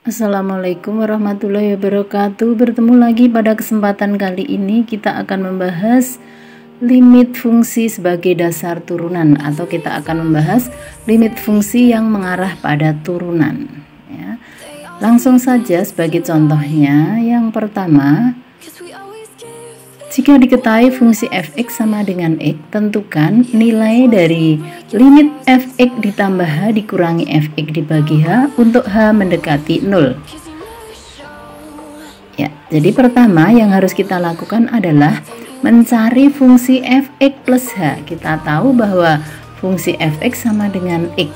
Assalamualaikum warahmatullahi wabarakatuh. Bertemu lagi pada kesempatan kali ini kita akan membahas limit fungsi sebagai dasar turunan, atau kita akan membahas limit fungsi yang mengarah pada turunan ya. Langsung saja sebagai contohnya, yang pertama, jika diketahui fungsi fx sama dengan x, tentukan nilai dari limit fx ditambah h dikurangi fx dibagi h untuk h mendekati 0. Ya, jadi pertama yang harus kita lakukan adalah mencari fungsi fx plus h. Kita tahu bahwa fungsi fx sama dengan x.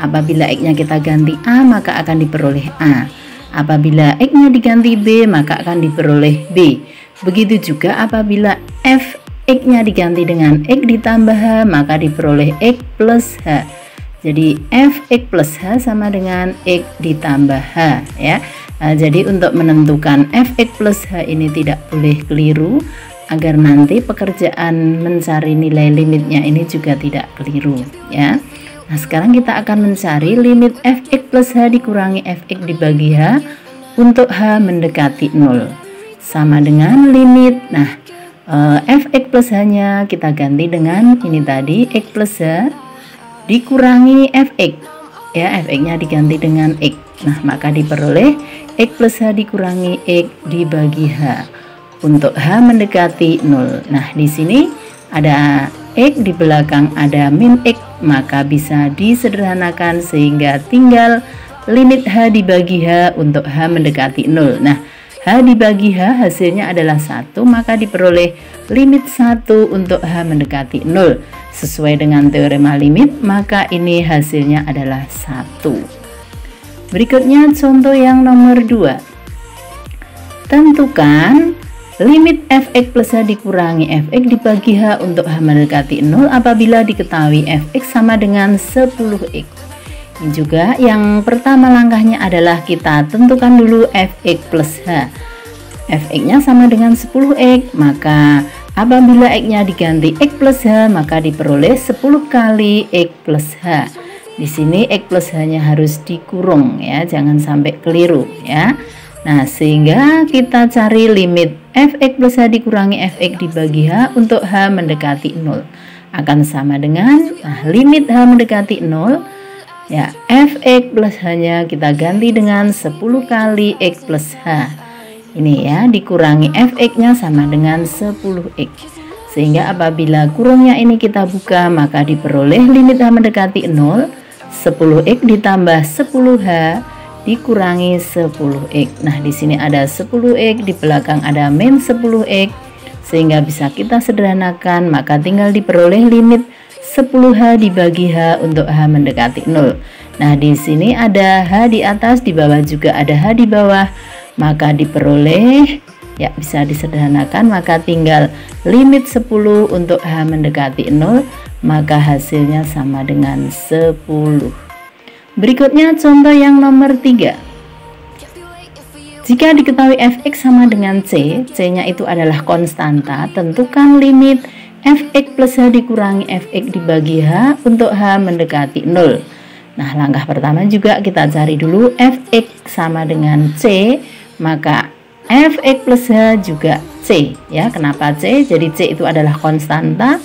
Apabila x-nya kita ganti a, maka akan diperoleh a. Apabila x-nya diganti b, maka akan diperoleh b. Begitu juga apabila fx-nya diganti dengan x ditambah h, maka diperoleh x plus h. Jadi fx plus h sama dengan x ditambah h ya. Nah, jadi untuk menentukan fx plus h ini tidak boleh keliru, agar nanti pekerjaan mencari nilai limitnya ini juga tidak keliru ya. Nah, sekarang kita akan mencari limit fx plus h dikurangi fx dibagi h untuk h mendekati 0. Sama dengan limit, nah fx plus h-nya kita ganti dengan ini tadi, x plus h dikurangi fx ya, fx-nya diganti dengan x. Nah, maka diperoleh x plus h dikurangi x dibagi h untuk h mendekati 0. Nah, di sini ada x, di belakang ada min x, maka bisa disederhanakan sehingga tinggal limit h dibagi h untuk h mendekati 0. Nah, h dibagi h hasilnya adalah 1, maka diperoleh limit 1 untuk h mendekati 0. Sesuai dengan teorema limit, maka ini hasilnya adalah 1. Berikutnya contoh yang nomor 2. Tentukan limit fx plus h dikurangi fx dibagi h untuk h mendekati 0 apabila diketahui fx sama dengan 10x. Ini juga yang pertama langkahnya adalah kita tentukan dulu fx plus h. Fx nya sama dengan 10x, maka apabila x nya diganti x plus h, maka diperoleh 10 kali x plus h. Di sini x plus h nya harus dikurung ya, jangan sampai keliru ya. Nah, sehingga kita cari limit fx plus h dikurangi fx dibagi h untuk h mendekati 0 akan sama dengan limit h mendekati 0 ya, fx plus h-nya kita ganti dengan 10 kali x plus h. Ini ya, dikurangi fx-nya sama dengan 10x. Sehingga apabila kurungnya ini kita buka, maka diperoleh limit h mendekati 0, 10x ditambah 10h dikurangi 10x. Nah, di sini ada 10x, di belakang ada min 10x. Sehingga bisa kita sederhanakan, maka tinggal diperoleh limit 10h dibagi h untuk h mendekati 0. Nah, di sini ada h di atas, di bawah juga ada h di bawah, maka diperoleh ya, bisa disederhanakan, maka tinggal limit 10 untuk h mendekati 0, maka hasilnya sama dengan 10. Berikutnya contoh yang nomor 3. Jika diketahui fx sama dengan c, c-nya itu adalah konstanta, tentukan limit fx plus h dikurangi fx dibagi h untuk h mendekati 0. Nah, langkah pertama juga kita cari dulu fx sama dengan c, maka fx plus h juga c ya. Kenapa c? Jadi c itu adalah konstanta.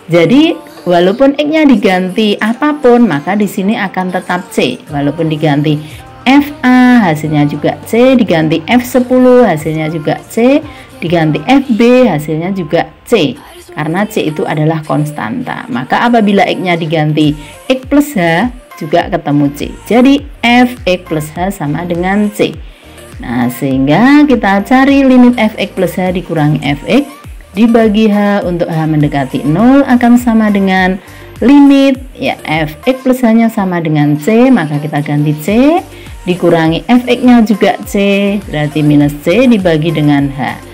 Jadi walaupun x-nya diganti apapun, maka di sini akan tetap c. Walaupun diganti fa hasilnya juga c, diganti f10 hasilnya juga c, diganti fb hasilnya juga c. Karena c itu adalah konstanta, maka apabila x-nya diganti x plus h juga ketemu c. Jadi fx plus h sama dengan c. Nah, sehingga kita cari limit fx plus h dikurangi fx dibagi h untuk h mendekati 0 akan sama dengan limit ya, fx plus h nya sama dengan c, maka kita ganti c dikurangi fx nya juga c, berarti minus c dibagi dengan h.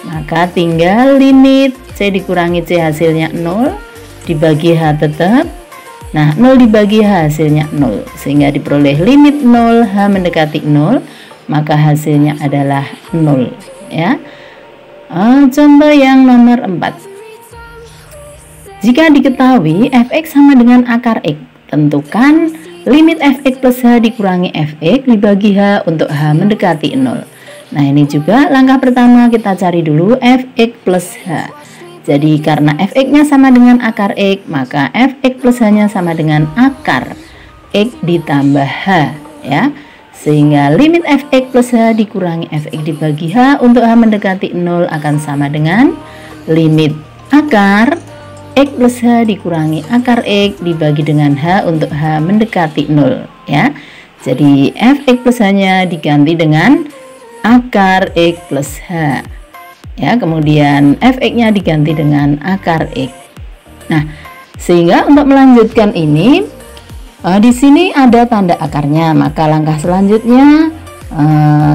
Maka tinggal limit c dikurangi c hasilnya 0 dibagi h tetap. Nah, 0 dibagi h hasilnya 0, sehingga diperoleh limit 0 h mendekati 0, maka hasilnya adalah 0 ya. Contoh yang nomor 4. Jika diketahui fx sama dengan akar x, tentukan limit fx plus h dikurangi fx dibagi h untuk h mendekati 0. Nah, ini juga langkah pertama, kita cari dulu fx plus h. Jadi karena fx-nya sama dengan akar x, maka fx plus h-nya sama dengan akar x ditambah h, ya. Sehingga limit fx plus h dikurangi fx dibagi h untuk h mendekati 0 akan sama dengan limit akar x plus h dikurangi akar x dibagi dengan h untuk h mendekati 0, ya. Jadi fx plus h-nya diganti dengan akar x plus h, ya. Kemudian fx-nya diganti dengan akar x. Nah, sehingga untuk melanjutkan ini, di sini ada tanda akarnya, maka langkah selanjutnya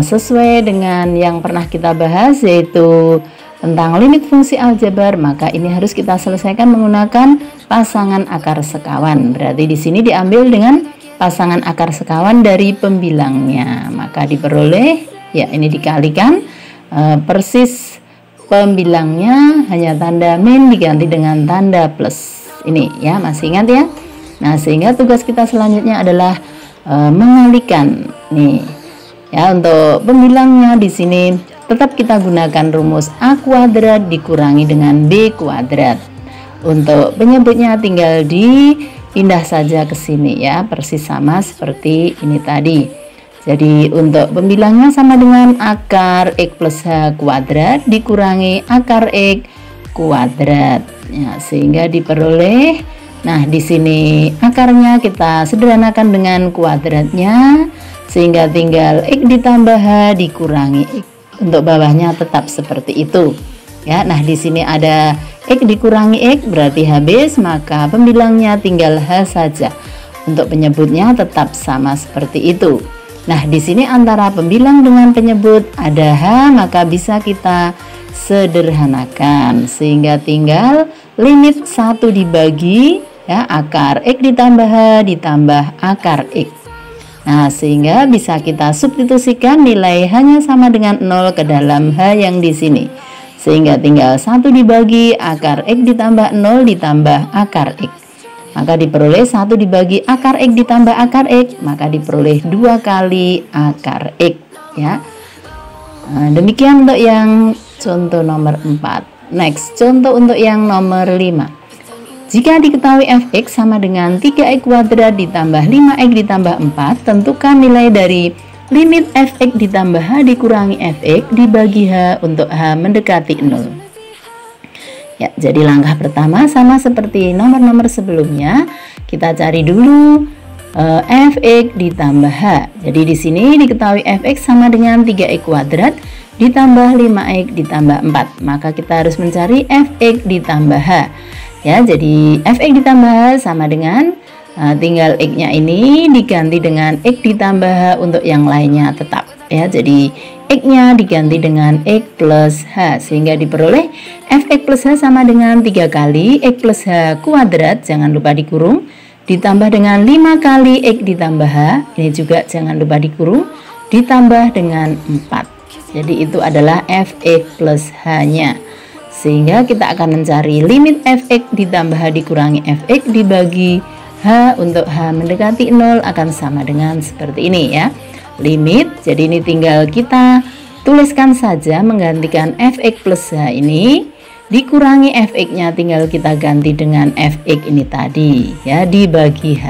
sesuai dengan yang pernah kita bahas, yaitu tentang limit fungsi aljabar, maka ini harus kita selesaikan menggunakan pasangan akar sekawan. Berarti di sini diambil dengan pasangan akar sekawan dari pembilangnya, maka diperoleh, ya, ini dikalikan persis pembilangnya hanya tanda min diganti dengan tanda plus. Ini, ya, masih ingat ya? Nah, sehingga tugas kita selanjutnya adalah mengalikan nih. Ya, untuk pembilangnya di sini tetap kita gunakan rumus A kuadrat dikurangi dengan B kuadrat. Untuk penyebutnya tinggal dipindah saja ke sini, ya, persis sama seperti ini tadi. Jadi untuk pembilangnya sama dengan akar x plus h kuadrat dikurangi akar x kuadrat, ya, sehingga diperoleh. Nah, di sini akarnya kita sederhanakan dengan kuadratnya, sehingga tinggal x ditambah h dikurangi x. Untuk bawahnya tetap seperti itu, ya. Nah, di sini ada x dikurangi x berarti habis, maka pembilangnya tinggal h saja. Untuk penyebutnya tetap sama seperti itu. Nah, di sini antara pembilang dengan penyebut ada h, maka bisa kita sederhanakan sehingga tinggal limit 1 dibagi, ya, akar x ditambah h ditambah akar x. Nah, sehingga bisa kita substitusikan nilai hanya sama dengan 0 ke dalam h yang di sini. Sehingga tinggal 1 dibagi akar x ditambah 0 ditambah akar x. Maka diperoleh 1 dibagi akar x ditambah akar x, maka diperoleh 2 kali akar x, ya. Nah, demikian untuk yang contoh nomor 4. Next, contoh untuk yang nomor 5. Jika diketahui fx sama dengan 3x kuadrat ditambah 5x ditambah 4, tentukan nilai dari limit fx ditambah h dikurangi fx dibagi h untuk h mendekati 0. Ya, jadi langkah pertama sama seperti nomor-nomor sebelumnya, kita cari dulu fx ditambah h. Jadi di sini diketahui fx sama dengan 3x kuadrat ditambah 5x ditambah 4, maka kita harus mencari fx ditambah h. Ya, jadi fx ditambah h sama dengan tinggal x-nya ini diganti dengan x ditambah h untuk yang lainnya tetap, ya. Jadi x-nya diganti dengan x plus h sehingga diperoleh fx plus h sama dengan 3 kali x plus h kuadrat, jangan lupa dikurung, ditambah dengan 5 kali x ditambah h, ini juga jangan lupa dikurung, ditambah dengan 4. Jadi itu adalah fx plus h-nya. Sehingga kita akan mencari limit fx ditambah h dikurangi fx dibagi h untuk h mendekati 0 akan sama dengan seperti ini, ya. Limit, jadi ini tinggal kita tuliskan saja menggantikan fx plus h ini, dikurangi fx-nya tinggal kita ganti dengan fx ini tadi, ya, dibagi h.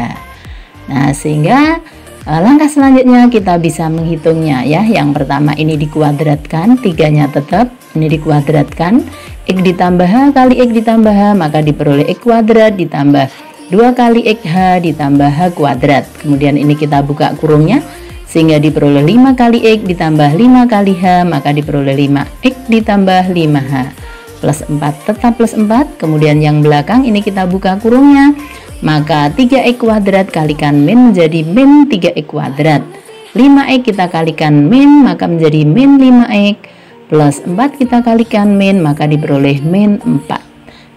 Nah, sehingga langkah selanjutnya kita bisa menghitungnya, ya. Yang pertama ini dikuadratkan, 3-nya tetap, ini dikuadratkan, x ditambah h kali x ditambah h, maka diperoleh x kuadrat ditambah 2 kali x h ditambah h kuadrat. Kemudian ini kita buka kurungnya sehingga diperoleh 5 kali x ditambah 5 kali h, maka diperoleh 5x ditambah 5h plus 4 tetap plus 4. Kemudian yang belakang ini kita buka kurungnya, maka 3x kuadrat kalikan min menjadi min 3x kuadrat, 5x kita kalikan min maka menjadi min 5x, plus 4 kita kalikan min maka diperoleh min 4.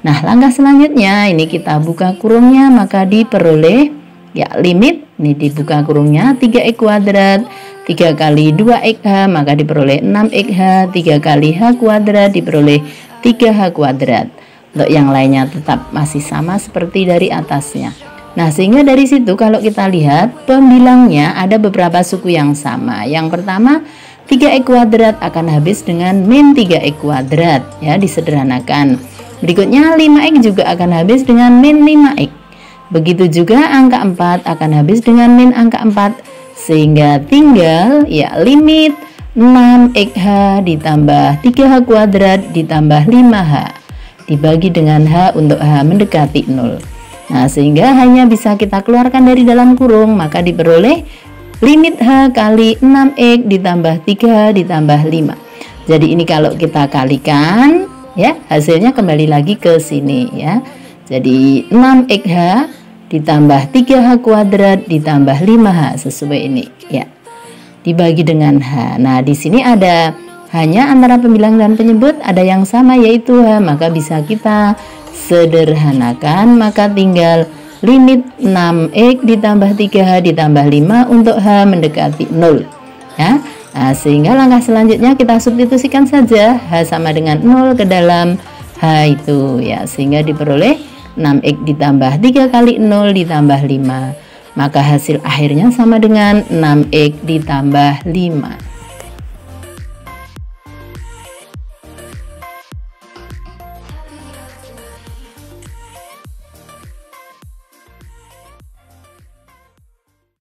Nah, langkah selanjutnya ini kita buka kurungnya, maka diperoleh, ya, limit ini dibuka kurungnya 3x kuadrat 3 kali 2xh maka diperoleh 6xh, 3 kali h kuadrat diperoleh 3h kuadrat. Untuk yang lainnya tetap masih sama seperti dari atasnya. Nah, sehingga dari situ kalau kita lihat pembilangnya ada beberapa suku yang sama. Yang pertama, 3x kuadrat akan habis dengan min 3x kuadrat, ya, disederhanakan. Berikutnya 5x juga akan habis dengan min 5x. Begitu juga angka 4 akan habis dengan min angka 4. Sehingga tinggal ya limit 6xh ditambah 3h kuadrat ditambah 5h dibagi dengan h untuk h mendekati 0. Nah, sehingga hanya bisa kita keluarkan dari dalam kurung, maka diperoleh limit h kali 6x ditambah 3h ditambah 5. Jadi ini kalau kita kalikan, ya, hasilnya kembali lagi ke sini, ya. Jadi 6xh ditambah 3h kuadrat ditambah 5h sesuai ini, ya. Dibagi dengan h. Nah, di sini ada hanya antara pembilang dan penyebut ada yang sama, yaitu h, maka bisa kita sederhanakan, maka tinggal limit 6x ditambah 3h ditambah 5 untuk h mendekati 0, ya. Nah, sehingga langkah selanjutnya kita substitusikan saja h sama dengan 0 ke dalam h itu, ya, sehingga diperoleh 6x ditambah 3 kali 0 ditambah 5, maka hasil akhirnya sama dengan 6x ditambah 5.